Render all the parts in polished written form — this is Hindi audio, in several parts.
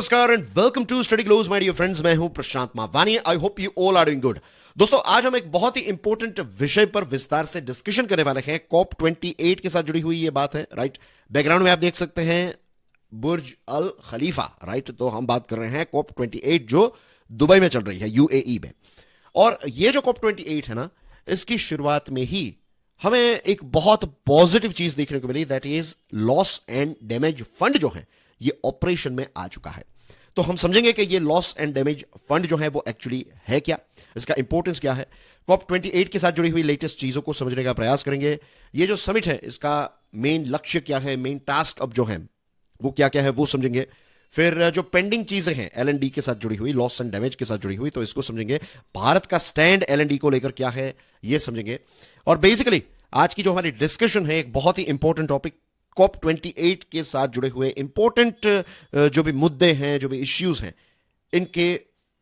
नमस्कार and welcome to study glows my dear friends. मैं हूं Prashant Mavani. I hope you all are doing good. दोस्तों, आज हम एक बहुत ही इंपॉर्टेंट विषय पर विस्तार से डिस्कशन करने वाले हैं। कॉप 28 के साथ जुड़ी हुई ये बात है, राइट। बैकग्राउंड में आप देख सकते हैं बुर्ज अल खलीफा, राइट। तो हम बात कर रहे हैं कॉप 28 जो दुबई में चल रही है, यूएई में। और ये जो कॉप 28 है ना, इसकी शुरुआत में ही हमें एक बहुत पॉजिटिव चीज देखने को मिली, that is loss and damage fund जो है ये ऑपरेशन में आ चुका है। तो हम समझेंगे कि ये लॉस एंड डैमेज फंड जो है वो एक्चुअली है क्या, इसका इंपॉर्टेंस क्या है। कॉप 28 के साथ जुड़ी हुई लेटेस्ट चीजों को समझने का प्रयास करेंगे। ये जो समिट है इसका मेन लक्ष्य क्या है, मेन टास्क अब जो है वो क्या क्या है वो समझेंगे। फिर जो पेंडिंग चीजें हैं एलएनडी के साथ जुड़ी हुई, लॉस एंड डैमेज के साथ जुड़ी हुई, तो इसको समझेंगे। भारत का स्टैंड एलएनडी को लेकर क्या है ये समझेंगे। और बेसिकली आज की जो हमारी डिस्कशन है एक बहुत ही इंपॉर्टेंट टॉपिक, कॉप 28 के साथ जुड़े हुए इंपॉर्टेंट जो भी मुद्दे हैं, जो भी इश्यूज हैं, इनके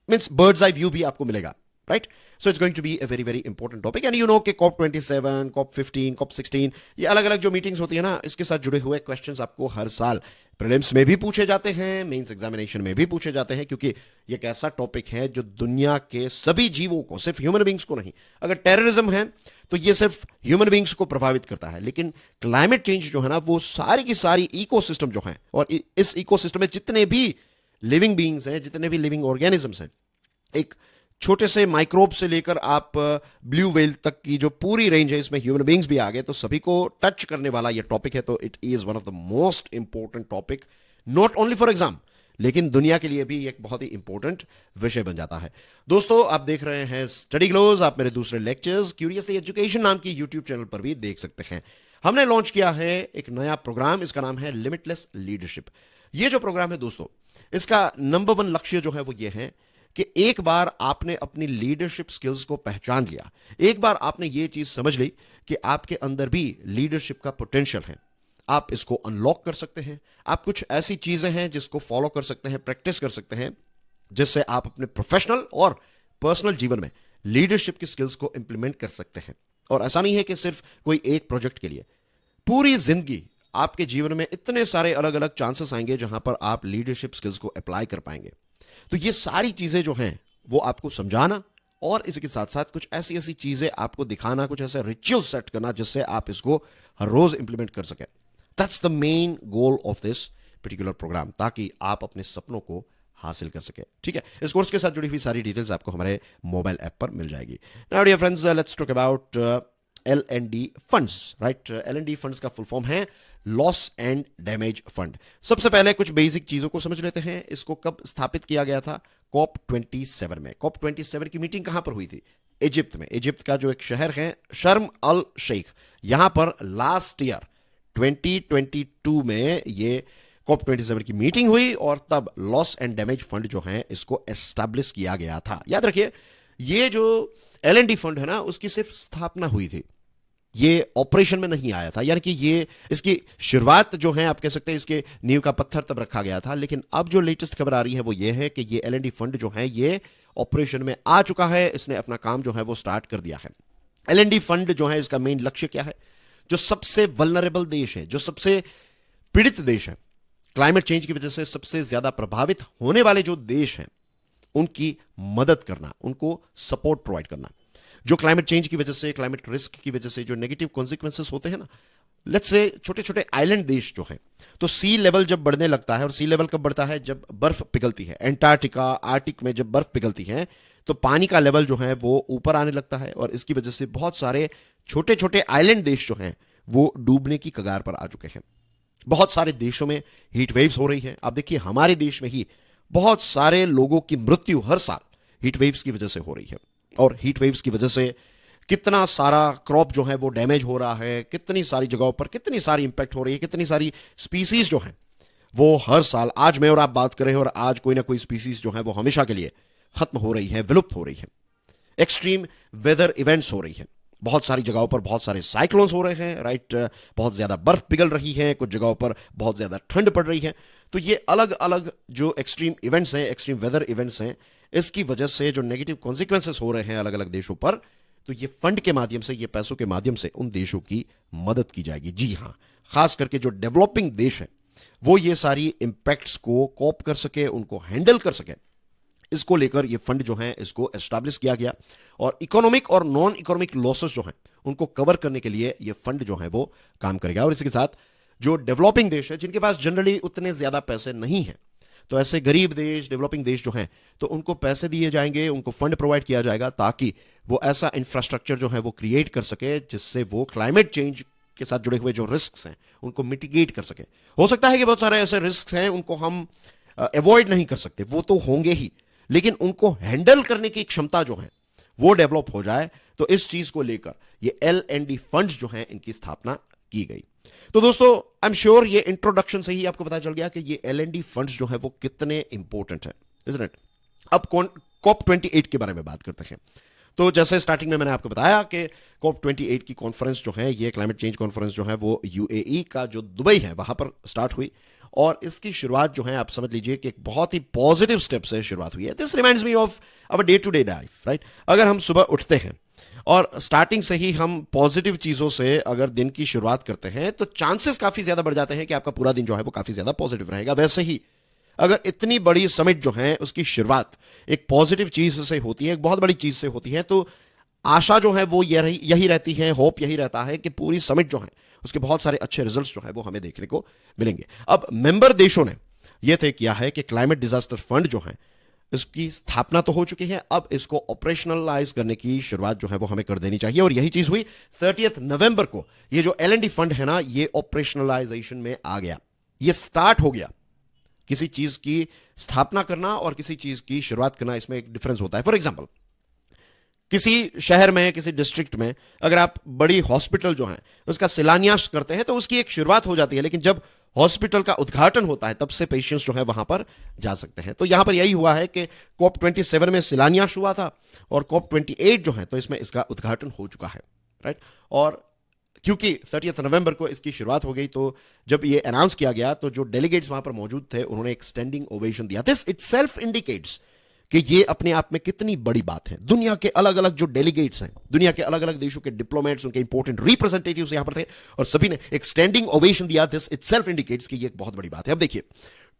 मींस बर्ड्स आई व्यू भी आपको मिलेगा, right. So it's going to be a very very important topic. And you know कि कॉप 27, कॉप 15, कॉप 16, ये अलग अलग जो मीटिंग्स होती है ना, इसके साथ जुड़े हुए क्वेश्चंस आपको हर साल प्रीलिम्स में भी पूछे जाते हैं, मेंस एग्जामिनेशन में भी पूछे जाते हैं, क्योंकि ये एक ऐसा टॉपिक है जो दुनिया के सभी जीवों को, सिर्फ ह्यूमन बींग्स को नहीं। अगर टेररिज्म है तो ये सिर्फ ह्यूमन बींग्स को प्रभावित करता है, लेकिन क्लाइमेट चेंज जो है ना वो सारी की सारी इकोसिस्टम जो है, और इस इकोसिस्टम में जितने भी लिविंग बींग्स हैं, जितने भी लिविंग ऑर्गेनिजम्स हैं, एक छोटे से माइक्रोब से लेकर आप ब्लू व्हेल तक की जो पूरी रेंज है, इसमें ह्यूमन बींग्स भी आ गए, तो सभी को टच करने वाला ये टॉपिक है। तो it is one of the most important topic, not only for exam, लेकिन दुनिया के लिए भी एक बहुत ही इंपॉर्टेंट विषय बन जाता है। दोस्तों, आप देख रहे हैं स्टडी ग्लोज। आप मेरे दूसरे लेक्चर्स क्यूरियसली एजुकेशन नाम की यूट्यूब चैनल पर भी देख सकते हैं। हमने लॉन्च किया है एक नया प्रोग्राम, इसका नाम है लिमिटलेस लीडरशिप। ये जो प्रोग्राम है दोस्तों, इसका नंबर 1 लक्ष्य जो है वो ये है कि एक बार आपने अपनी लीडरशिप स्किल्स को पहचान लिया, एक बार आपने ये चीज समझ ली कि आपके अंदर भी लीडरशिप का पोटेंशियल है, आप इसको अनलॉक कर सकते हैं। आप कुछ ऐसी चीजें हैं जिसको फॉलो कर सकते हैं, प्रैक्टिस कर सकते हैं, जिससे आप अपने प्रोफेशनल और पर्सनल जीवन में लीडरशिप की स्किल्स को इंप्लीमेंट कर सकते हैं। और ऐसा नहीं है कि सिर्फ कोई एक प्रोजेक्ट के लिए, पूरी जिंदगी आपके जीवन में इतने सारे अलग अलग चांसेस आएंगे जहां पर आप लीडरशिप स्किल्स को अप्लाई कर पाएंगे। तो ये सारी चीजें जो हैं वो आपको समझाना, और इसके साथ साथ कुछ ऐसी ऐसी चीजें आपको दिखाना, कुछ ऐसे रिचुअल सेट करना जिससे आप इसको हर रोज इंप्लीमेंट कर सकें। That's the main goal of this particular programme, ताकि आप अपने सपनों को हासिल कर सके। ठीक है, इस कोर्स के साथ जुड़ी हुई सारी डिटेल्स आपको हमारे मोबाइल ऐप पर मिल जाएगी। Now dear friends, let's talk about L and D funds, right. L and D funds का फुल फॉर्म है लॉस एंड डैमेज फंड। सबसे पहले कुछ बेसिक चीजों को समझ लेते हैं। इसको कब स्थापित किया गया था? कॉप 27 में। कॉप 27 की मीटिंग कहां पर हुई थी? इजिप्त में। इजिप्त का जो एक शहर है शर्म अल शेख, यहां पर लास्ट ईयर 2022 में ये कॉप 27 की मीटिंग हुई, और तब लॉस एंड डैमेज फंड जो है इसको एस्टैब्लिश किया गया था। याद रखिए, ये जो एलएनडी फंड है ना, उसकी सिर्फ स्थापना हुई थी, ये ऑपरेशन में नहीं आया था। यानी कि ये इसकी शुरुआत जो है आप कह सकते हैं, इसके नींव का पत्थर तब रखा गया था। लेकिन अब जो लेटेस्ट खबर आ रही है वो ये है कि ये एलएनडी फंड जो है ये ऑपरेशन में आ चुका है, इसने अपना काम जो है वो स्टार्ट कर दिया है। एलएनडी फंड जो है इसका मेन लक्ष्य क्या है? जो सबसे वल्नरेबल देश है, जो सबसे पीड़ित देश है, क्लाइमेट चेंज की वजह से सबसे ज्यादा प्रभावित होने वाले जो देश हैं, उनकी मदद करना, उनको सपोर्ट प्रोवाइड करना। जो क्लाइमेट चेंज की वजह से, क्लाइमेट रिस्क की वजह से जो नेगेटिव कॉन्सिक्वेंसेस होते हैं ना, लेट्स से छोटे छोटे आइलैंड देश जो हैं, तो सी लेवल जब बढ़ने लगता है, और सी लेवल कब बढ़ता है? जब बर्फ पिघलती है। एंटार्क्टिका, आर्टिक में जब बर्फ पिघलती है तो पानी का लेवल जो है वो ऊपर आने लगता है, और इसकी वजह से बहुत सारे छोटे छोटे आइलैंड देश जो हैं वो डूबने की कगार पर आ चुके हैं। बहुत सारे देशों में हीट वेव्स हो रही है। आप देखिए, हमारे देश में ही बहुत सारे लोगों की मृत्यु हर साल हीट वेव्स की वजह से हो रही है, और हीट वेव्स की वजह से कितना सारा क्रॉप जो है वो डैमेज हो रहा है, कितनी सारी जगहों पर कितनी सारी इंपैक्ट हो रही है, कितनी सारी स्पीसीज जो है वो हर साल, आज मैं और आप बात कर रहे हैं, और आज कोई ना कोई स्पीसीज जो है वो हमेशा के लिए खत्म हो रही है, विलुप्त हो रही है। एक्सट्रीम वेदर इवेंट्स हो रही है, बहुत सारी जगहों पर बहुत सारे साइक्लोन्स हो रहे हैं, राइट। बहुत ज्यादा बर्फ पिघल रही है, कुछ जगहों पर बहुत ज्यादा ठंड पड़ रही है। तो ये अलग अलग जो एक्सट्रीम इवेंट्स हैं, एक्सट्रीम वेदर इवेंट्स हैं, इसकी वजह से जो नेगेटिव कॉन्सिक्वेंसेस हो रहे हैं अलग अलग देशों पर, तो ये फंड के माध्यम से, ये पैसों के माध्यम से उन देशों की मदद की जाएगी। जी हां, खास करके जो डेवलपिंग देश है वो ये सारी इंपैक्ट्स को कॉप कर सके, उनको हैंडल कर सके, इसको लेकर ये फंड जो है इसको एस्टैब्लिश किया गया। और इकोनॉमिक और नॉन इकोनॉमिक लॉसेस जो हैं उनको कवर करने के लिए ये फंड जो है वो काम करेगा। और इसके साथ जो डेवलपिंग देश है जिनके पास जनरली उतने ज्यादा पैसे नहीं हैं, तो ऐसे गरीब देश, डेवलपिंग देश जो हैं, तो उनको पैसे दिए जाएंगे, उनको फंड प्रोवाइड किया जाएगा ताकि वो ऐसा इंफ्रास्ट्रक्चर जो है वो क्रिएट कर सके जिससे वो क्लाइमेट चेंज के साथ जुड़े हुए जो रिस्क हैं उनको मिटिगेट कर सके। हो सकता है कि बहुत सारे ऐसे रिस्क हैं उनको हम अवॉइड नहीं कर सकते, वो तो होंगे ही, लेकिन उनको हैंडल करने की क्षमता जो है वो डेवलप हो जाए। तो इस चीज को लेकर ये L&D फंड्स जो हैं इनकी स्थापना की गई। तो दोस्तों आई एम श्योर ये इंट्रोडक्शन से ही आपको पता चल गया कि ये L&D फंड्स जो है वो कितने इंपॉर्टेंट है, इज़न्ट इट। अब COP28 के बारे में बात करते हैं। तो जैसे स्टार्टिंग में मैंने आपको बताया कि COP28 की कॉन्फ्रेंस जो है, ये क्लाइमेट चेंज कॉन्फ्रेंस जो है वो UAE का जो दुबई है वहां पर स्टार्ट हुई। और इसकी शुरुआत जो है आप समझ लीजिए कि एक बहुत ही पॉजिटिव स्टेप से शुरुआत हुई है। This reminds me of our day to day life, right. अगर हम सुबह उठते हैं और स्टार्टिंग से ही हम पॉजिटिव चीजों से अगर दिन की शुरुआत करते हैं तो चांसेस काफी ज्यादा बढ़ जाते हैं कि आपका पूरा दिन जो है वो काफी ज्यादा पॉजिटिव रहेगा। वैसे ही अगर इतनी बड़ी समिट जो है उसकी शुरुआत एक पॉजिटिव चीज से होती है, एक बहुत बड़ी चीज से होती है, तो आशा जो है वो यही रहती है, होप यही रहता है कि पूरी समिट जो है उसके बहुत सारे अच्छे रिजल्ट्स जो है वो हमें देखने को मिलेंगे। अब मेंबर देशों ने यह तय किया है कि क्लाइमेट डिजास्टर फंड जो है इसकी स्थापना तो हो चुकी है, अब इसको ऑपरेशनलाइज करने की शुरुआत जो है वो हमें कर देनी चाहिए। और यही चीज हुई 30 नवंबर को। ये जो L&D फंड है ना, ये ऑपरेशनलाइजेशन में आ गया, ये स्टार्ट हो गया। किसी चीज की स्थापना करना और किसी चीज की शुरुआत करना, इसमें एक डिफरेंस होता है। फॉर एग्जाम्पल, किसी शहर में, किसी डिस्ट्रिक्ट में अगर आप बड़ी हॉस्पिटल जो है उसका शिलान्यास करते हैं तो उसकी एक शुरुआत हो जाती है, लेकिन जब हॉस्पिटल का उद्घाटन होता है तब से पेशेंट्स जो है वहां पर जा सकते हैं। तो यहां पर यही हुआ है कि COP27 में शिलान्यास हुआ था और COP28 जो है तो इसमें इसका उद्घाटन हो चुका है, राइट। और क्योंकि 30 नवंबर को इसकी शुरुआत हो गई, तो जब ये अनाउंस किया गया तो जो डेलीगेट्स वहां पर मौजूद थे उन्होंने एक स्टैंडिंग ओवेशन दिया। दिस इटसेल्फ इंडिकेट्स कि ये अपने आप में कितनी बड़ी बात है। दुनिया के अलग अलग जो डेलीगेट्स हैं, दुनिया के अलग अलग देशों के डिप्लोमेट्स, उनके इंपॉर्टेंट रिप्रेजेंटेटिव्स यहां पर थे और सभी ने एक स्टैंडिंग ओवेशन दिया। दिस इटसेल्फ इंडिकेट्स कि ये एक बहुत बड़ी बात है। अब देखिए,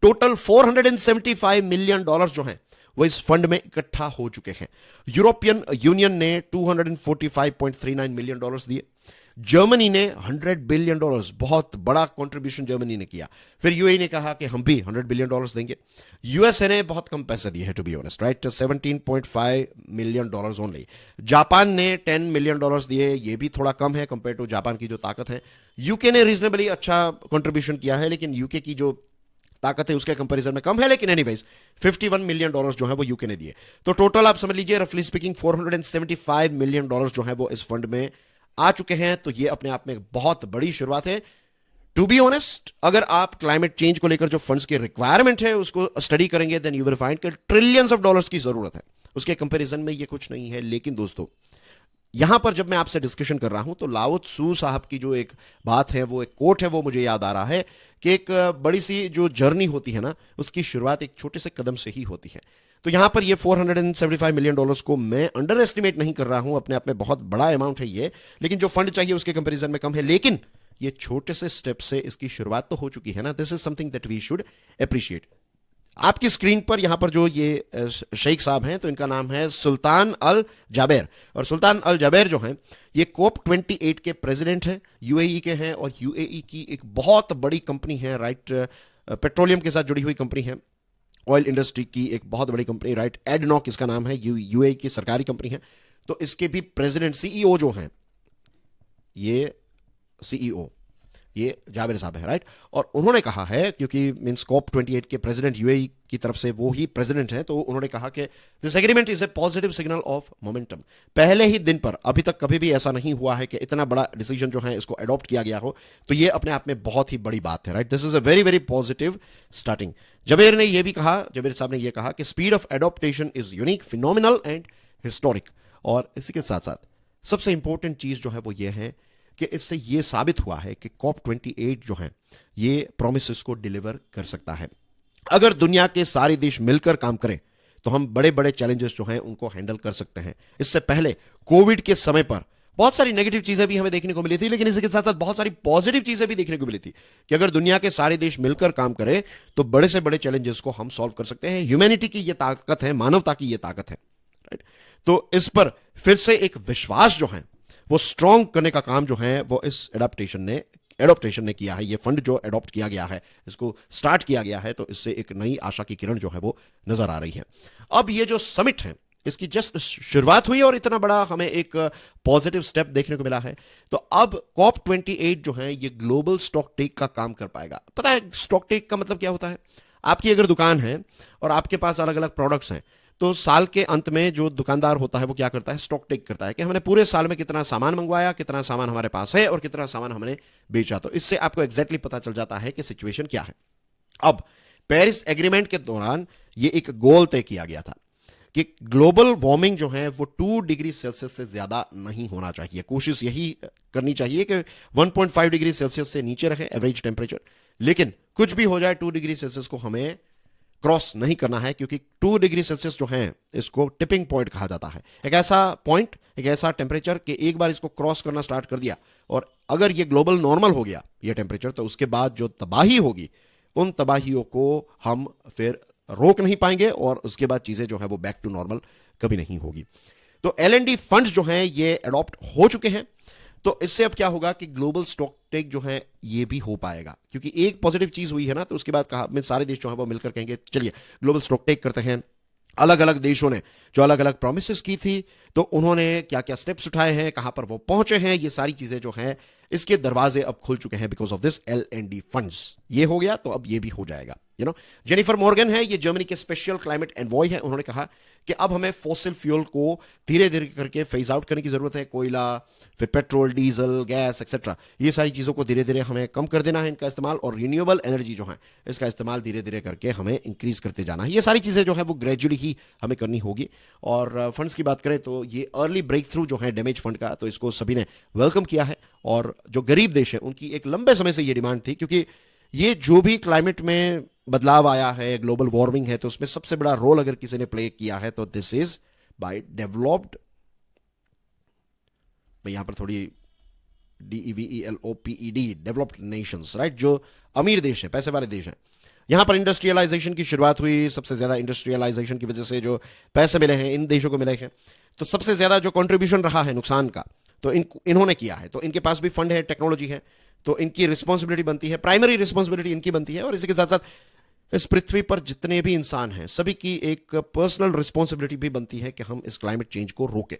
टोटल $475 मिलियन जो हैं वो इस फंड में इकट्ठा हो चुके हैं। यूरोपियन यूनियन ने $245.39 मिलियन दिए। जर्मनी ने $100 बिलियन, बहुत बड़ा कंट्रीब्यूशन जर्मनी ने किया। फिर यूएई ने कहा कि हम भी $100 बिलियन देंगे। यूएसए ने बहुत कम पैसे दिए हैं, to be honest, right, $17.5 million only. Japan ने $10 मिलियन दिए, ये भी थोड़ा कम है कंपेयर टू जापान की जो ताकत है। यूके ने रीजनेबली अच्छा कंट्रीब्यूशन किया है, लेकिन यूके की जो ताकत है उसके कंपैरिजन में कम है, लेकिन एनीवेज $51 मिलियन जो है वो यूके ने दिए। तो टोटल आप समझ लीजिए रफली स्पीकिंग $475 मिलियन जो है वो इस फंड में आ चुके हैं। तो ये अपने आप में एक बहुत बड़ी शुरुआत है। टू बी ऑनेस्ट, अगर आप क्लाइमेट चेंज को लेकर जो फंड्स की रिक्वायरमेंट है उसको स्टडी करेंगे देन यू विल फाइंड कि ट्रिलियंस ऑफ डॉलर्स की जरूरत है, उसके कंपैरिजन में ये कुछ नहीं है। लेकिन दोस्तों, यहां पर जब मैं आपसे डिस्कशन कर रहा हूं तो लाओ त्सू साहब की जो एक बात है, वो एक कोट है, वो मुझे याद आ रहा है कि एक बड़ी सी जो जर्नी होती है ना, उसकी शुरुआत एक छोटे से कदम से ही होती है। तो यहां पर ये $475 मिलियन को मैं अंडर एस्टिमेट नहीं कर रहा हूं, अपने आप में बहुत बड़ा अमाउंट है ये, लेकिन जो फंड चाहिए उसके कंपैरिजन में कम है। लेकिन ये छोटे से स्टेप से इसकी शुरुआत तो हो चुकी है ना। This is something that we should appreciate. आपकी स्क्रीन पर यहां पर जो ये शेख साहब हैं, तो इनका नाम है सुल्तान अल जाबेर। और सुल्तान अल जाबेर जो हैं ये COP28 के प्रेसिडेंट हैं, यूएई के हैं, और यूएई की एक बहुत बड़ी कंपनी है, राइट, पेट्रोलियम के साथ जुड़ी हुई कंपनी है, ऑयल इंडस्ट्री की एक बहुत बड़ी कंपनी, राइट, एडनॉक इसका नाम है, यूएई की सरकारी कंपनी है। तो इसके भी प्रेसिडेंट, सीईओ जो हैं, ये सीईओ ये जावेर साहब है, राइट। और उन्होंने कहा है, क्योंकि मींस COP28 के प्रेसिडेंट यूएई की तरफ से वो ही प्रेसिडेंट हैं, तो उन्होंने कहा कि this agreement is a positive signal of momentum. पहले ही दिन पर, अभी तक कभी भी ऐसा नहीं हुआ है कि इतना बड़ा डिसीजन जो है इसको अडॉप्ट किया गया हो, तो ये अपने आप में बहुत ही बड़ी बात है, right. This is a very very positive starting. जबेर ने यह भी कहा, जबेर साहब ने यह कहा कि speed of adaptation is unique, phenomenal and historic. और इसी के साथ साथ सबसे इंपॉर्टेंट चीज जो है वो ये है कि इससे ये साबित हुआ है कि COP28 जो है ये प्रोमिसेस को डिलीवर कर सकता है। अगर दुनिया के सारे देश मिलकर काम करें तो हम बड़े बड़े चैलेंजेस जो हैं उनको हैंडल कर सकते हैं। इससे पहले कोविड के समय पर बहुत सारी नेगेटिव चीजें भी हमें देखने को मिली थी, लेकिन इसके साथ साथ बहुत सारी पॉजिटिव चीजें भी देखने को मिली थी कि अगर दुनिया के सारे देश मिलकर काम करें तो बड़े से बड़े चैलेंजेस को हम सॉल्व कर सकते हैं। ह्यूमैनिटी की यह ताकत है, मानवता की यह ताकत है, राइट। तो इस पर फिर से एक विश्वास जो है वो स्ट्रांग करने का काम जो है वो इस एडॉप्टेशन ने किया है। ये फंड जो एडॉप्ट किया गया है, इसको स्टार्ट किया गया है, तो इससे एक नई आशा की किरण जो है वो नजर आ रही है। अब ये जो समिट है इसकी जस्ट शुरुआत हुई और इतना बड़ा हमें एक पॉजिटिव स्टेप देखने को मिला है। तो अब COP28 जो है ये ग्लोबल स्टॉक टेक का काम कर पाएगा। पता है स्टॉक टेक का मतलब क्या होता है? आपकी अगर दुकान है और आपके पास अलग अलग प्रोडक्ट्स हैं, तो साल के अंत में जो दुकानदार होता है वो क्या करता है? स्टॉक टेक करता है कि हमने पूरे साल में कितना सामान मंगवाया, कितना सामान हमारे पास है और कितना सामान हमने बेचा। तो इससे आपको एग्जैक्टली पता चल जाता है कि सिचुएशन क्या है। अब पेरिस एग्रीमेंट के दौरान ये एक गोल तय किया गया था कि ग्लोबल वार्मिंग जो है वो 2 डिग्री सेल्सियस से ज्यादा नहीं होना चाहिए। कोशिश यही करनी चाहिए कि 1.5 डिग्री सेल्सियस से नीचे रहे एवरेज टेम्परेचर, लेकिन कुछ भी हो जाए 2 डिग्री सेल्सियस को हमें क्रॉस नहीं करना है, क्योंकि 2 डिग्री सेल्सियस जो है इसको टिपिंग पॉइंट कहा जाता है। एक ऐसा पॉइंट, एक ऐसा टेम्परेचर कि एक बार इसको क्रॉस करना स्टार्ट कर दिया और अगर ये ग्लोबल नॉर्मल हो गया ये टेम्परेचर, तो उसके बाद जो तबाही होगी उन तबाहियों को हम फिर रोक नहीं पाएंगे और उसके बाद चीजें जो है वो बैक टू नॉर्मल कभी नहीं होगी। तो L&D फंड्स जो हैं ये अडॉप्ट हो चुके हैं। तो इससे अब क्या होगा कि ग्लोबल स्टॉक टेक जो है ये भी हो पाएगा, क्योंकि एक पॉजिटिव चीज हुई है ना, तो उसके बाद कहा में सारे देश जो है वो मिलकर कहेंगे चलिए ग्लोबल स्टॉक टेक करते हैं। अलग अलग देशों ने जो अलग अलग प्रोमिसेस की थी, तो उन्होंने क्या क्या स्टेप्स उठाए हैं, कहां पर वो पहुंचे हैं, ये सारी चीजें जो हैं इसके दरवाजे अब खुल चुके हैं because of this L&D funds. ये हो गया तो अब ये भी हो जाएगा। जेनिफर मॉर्गन है, ये जर्मनी के स्पेशल क्लाइमेट एनवॉय है। उन्होंने कहा कि अब हमें फॉसिल फ्यूल को धीरे धीरे करके फेज आउट करने की जरूरत है। कोयला, फिर पेट्रोल, डीजल, गैस एक्सेट्रा, ये सारी चीजों को धीरे धीरे हमें कम कर देना है इनका इस्तेमाल, और रिन्यूएबल एनर्जी जो है इसका इस्तेमाल धीरे धीरे करके हमें इंक्रीज करते जाना है। ये सारी चीजें जो है वो ग्रेजुअली ही हमें करनी होगी। और फंड्स की बात करें तो ये अर्ली ब्रेक थ्रू जो है डैमेज फंड का, तो इसको सभी ने वेलकम किया है। और जो गरीब देश है उनकी एक लंबे समय से ये डिमांड थी, क्योंकि ये जो भी क्लाइमेट में बदलाव आया है, ग्लोबल वार्मिंग है, तो उसमें सबसे बड़ा रोल अगर किसी ने प्ले किया है तो दिस इज बाय डेवलप्ड, मैं यहां पर थोड़ी DEVELOPED, डेवलप्ड नेशंस, राइट, जो अमीर देश है, पैसे वाले देश हैं। यहां पर इंडस्ट्रियलाइजेशन की शुरुआत हुई। सबसे ज्यादा इंडस्ट्रियलाइजेशन की वजह से जो पैसे मिले हैं इन देशों को मिले हैं, तो सबसे ज्यादा जो कंट्रीब्यूशन रहा है नुकसान का तो इन्होंने किया है। तो इनके पास भी फंड है, टेक्नोलॉजी है, तो इनकी रिस्पॉन्सिबिलिटी बनती है, प्राइमरी रिस्पॉन्सिबिलिटी इनकी बनती है। और इसी के साथ साथ इस पृथ्वी पर जितने भी इंसान हैं सभी की एक पर्सनल रिस्पॉन्सिबिलिटी भी बनती है कि हम इस क्लाइमेट चेंज को रोकें।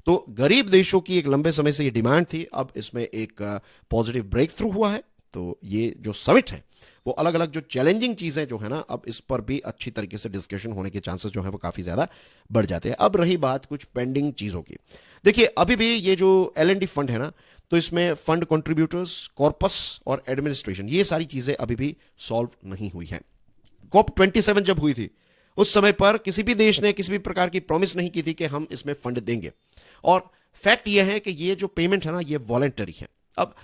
तो गरीब देशों की एक लंबे समय से ये डिमांड थी, अब इसमें एक पॉजिटिव ब्रेक थ्रू हुआ है। तो ये जो समिट है वो अलग अलग जो चैलेंजिंग चीजें जो है ना, अब इस पर भी अच्छी तरीके से डिस्कशन होने के चांसेस जो है वो काफी ज्यादा बढ़ जाते हैं। अब रही बात कुछ पेंडिंग चीजों की, देखिए अभी भी ये जो L&D फंड है ना, तो इसमें फंड कंट्रीब्यूटर्स, कॉर्पस और एडमिनिस्ट्रेशन, ये सारी चीजें अभी भी सॉल्व नहीं हुई हैं। COP27 जब हुई थी उस समय पर किसी भी देश ने किसी भी प्रकार की प्रॉमिस नहीं की थी कि हम इसमें फंड देंगे। और फैक्ट यह है कि ये जो पेमेंट है ना ये वॉलंटरी है। अब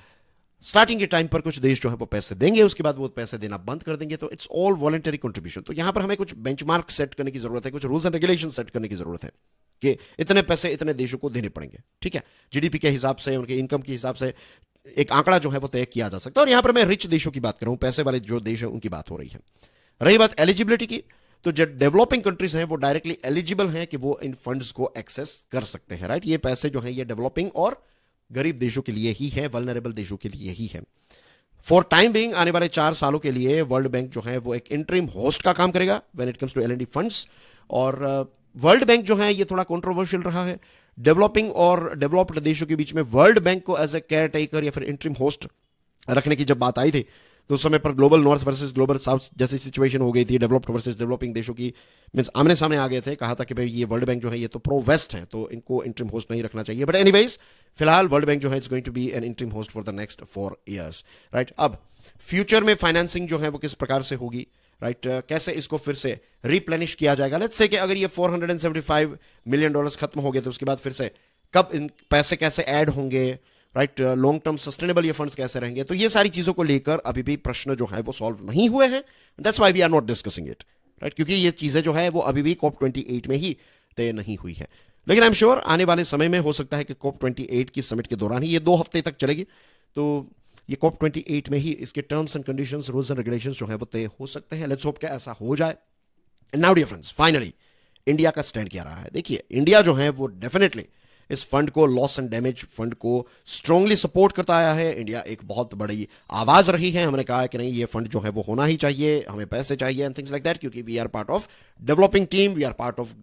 स्टार्टिंग के टाइम पर कुछ देश जो है वो पैसे देंगे, उसके बाद वो पैसे देना बंद कर देंगे, तो इट्स ऑल वॉलंटरी कंट्रीब्यूशन। तो यहां पर हमें कुछ बेंचमार्क सेट करने की जरूरत है, कुछ रूल्स एंड रेगुलेशन सेट करने की जरूरत है कि इतने पैसे इतने देशों को देने पड़ेंगे, ठीक है। जीडीपी के हिसाब से, उनके इनकम के हिसाब से एक आंकड़ा जो है वो तय किया जा सकता है। और यहां पर मैं रिच देशों की बात कर रहा हूं, पैसे वाले जो देश है उनकी बात हो रही है। रही बात एलिजिबिलिटी की, तो जो डेवलपिंग कंट्रीज हैं वो डायरेक्टली एलिजिबल हैं कि वो इन फंड्स को एक्सेस कर सकते हैं, राइट। ये पैसे जो हैं ये डेवलपिंग और गरीब देशों के लिए ही है, वल्नरेबल देशों के लिए ही है। फॉर टाइम बीइंग आने वाले 4 सालों के लिए वर्ल्ड बैंक जो है वो एक इंटरिम होस्ट का काम करेगा when it comes to L&D funds. और वर्ल्ड बैंक जो है ये थोड़ा कंट्रोवर्शियल रहा है। डेवलपिंग और डेवलप्ड देशों के बीच में वर्ल्ड बैंक को एज ए केयर टेकर या फिर इंटरिम होस्ट रखने की जब बात आई थी, तो उस समय पर global north versus global south जैसी सिचुएशन हो गई थी। डेवलप्ड वर्सेस डेवलपिंग देशों की मींस आमने सामने आ गए थे। कहा था कि भाई ये वर्ल्ड बैंक जो है ये तो प्रो वेस्ट है, तो इनको इंटरिम होस्ट नहीं रखना चाहिए। बट एनीवेज फिलहाल वर्ल्ड बैंक जो है it's going to be an interim host for the next 4 years, right. अब फ्यूचर में फाइनेंसिंग जो है वो किस प्रकार से होगी, राइट, कैसे इसको फिर से रिप्लेनिश किया जाएगा। लेट्स से कि अगर ये $475 million खत्म हो गए तो उसके बाद फिर से कब इन पैसे कैसे ऐड होंगे, राइट, लॉन्ग टर्म सस्टेनेबल ये फंड्स कैसे रहेंगे, तो ये सारी चीजों को लेकर अभी भी प्रश्न जो है वो सॉल्व नहीं हुए हैं। That's why we are not discussing it, right, क्योंकि ये चीजें जो है वो अभी भी COP28 में ही तय नहीं हुई है। लेकिन आई एम श्योर आने वाले समय में हो सकता है कि COP 28 की समिट के दौरान ही, ये 2 हफ्ते तक चलेगी, तो ये COP 28 में ही इसके terms and conditions, rules and regulations जो है वो तय हो सकते हैं. लेट्स होप कि ऐसा हो जाए. And now dear friends, finally India का स्टैंड क्या रहा है. देखिए, इंडिया जो है वो डेफिनेटली इस फंड को, लॉस एंड डैमेज फंड को स्ट्रांगली सपोर्ट करता आया है. इंडिया एक बहुत बड़ी आवाज रही है. हमने कहा है कि नहीं, ये फंड जो है वो होना ही चाहिए, हमें पैसे चाहिए एंड थिंग्स लाइक दैट, क्योंकि we are part of developing team, we are part of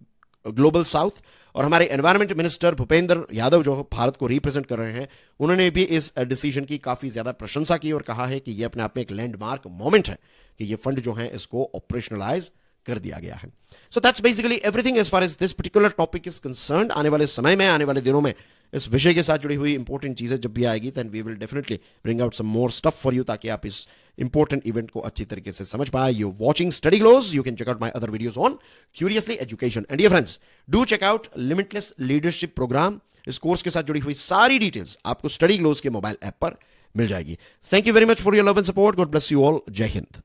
global south. और हमारे एनवायरमेंट मिनिस्टर भूपेंद्र यादव जो भारत को रिप्रेजेंट कर रहे हैं, उन्होंने भी इस डिसीजन की काफी ज्यादा प्रशंसा की और कहा है कि यह अपने आप में एक लैंडमार्क मोमेंट है कि ये फंड जो है इसको ऑपरेशनलाइज कर दिया गया है. So that's basically everything as far as this particular topic is concerned. आने वाले समय में, आने वाले दिनों में इस विषय के साथ जुड़ी हुई इंपॉर्टेंट चीजें जब भी आएगी, then we will definitely bring out some more stuff for you, ताकि आप इस इंपॉर्टेंट इवेंट को अच्छी तरीके से समझ पाए. You watching study glows, you can check out my other videos on curiously education. And dear friends, do check out limitless leadership programme. इस कोर्स के साथ जुड़ी हुई सारी डिटेल्स आपको स्टडी ग्लोज के मोबाइल ऐप पर मिल जाएगी. Thank you very much for your love and support. God bless you all. जय हिंद.